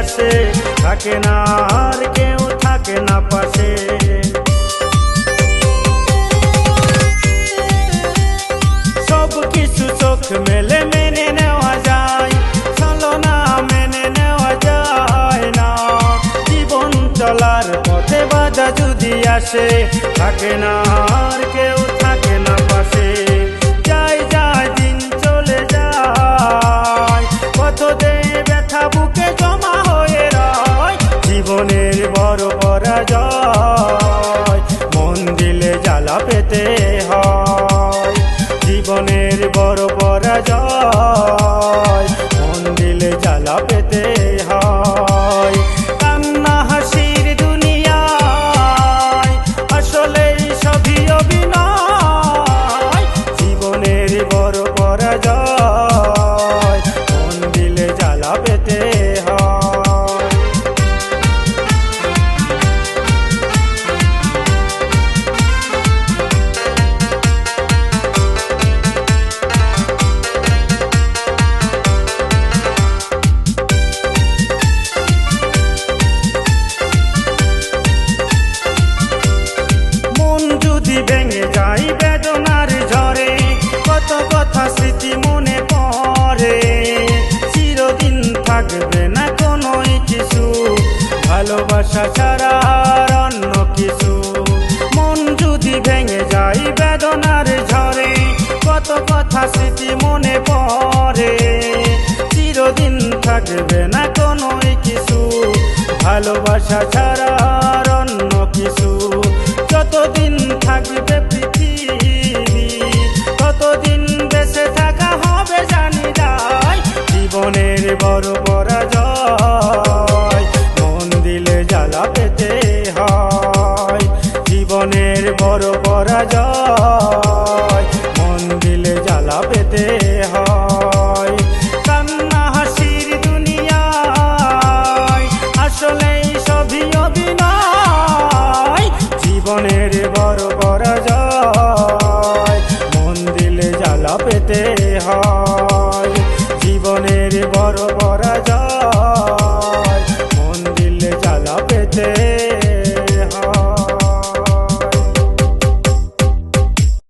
আসে, থাকে না আর কেউ, থাকে না পাশে। সব কিছু চোখ মেলে মেনে নেওয়া যায়, ছলনা মেনে নেওয়া যায় না। জীবন চলার পথে বাধা যদি আসে, থাকে না আর কেউ, থাকে না পাশে। যায় যায় দিন চলে যায়, কত দেয় ব্যথা বুকে জমা হয়ে রয়। জীবনের বড় পরাজয়, মন দিলে জ্বালা পেতে হয়। জীবনের বড় পরাজয়, মন দিলে জ্বালা পেতে হয়। কান্না হাসির দুনিয়ায় আসলেই সবই অভিনয়। জীবনের বড় পরাজয়, মন দিলে জ্বালা পেতে হয়। ভেঙে যাই বেদনার ঝড়ে, কত কথা স্মৃতি মনে পড়ে। চিরদিন থাকবে না কোনো কিছু, ভালোবাসা ছাড়া আর অন্য কিছু। মন যদি ভেঙে যাই বেদনার ঝড়ে, কত কথা স্মৃতি মনে পড়ে। চিরদিন থাকবে না কোনো কিছু, ভালোবাসা ছাড়া আর অন্য কিছু। যতদিন থাকবে পৃথিবী, ততদিন বেঁচে থাকা হবে জানি যাই। জীবনের বড় পরাজয়, মন দিলে জ্বালা পেতে হয়। জীবনের বড় পরাজয়, মন দিলে জ্বালা পেতে হয়। কান্না হাসির দুনিয়ায় আসলেই সবই অভিনয়। জীবনের বড় পরাজয়, মন দিলে জ্বালা পেতে হয়। জীবনের বড় পরাজয়।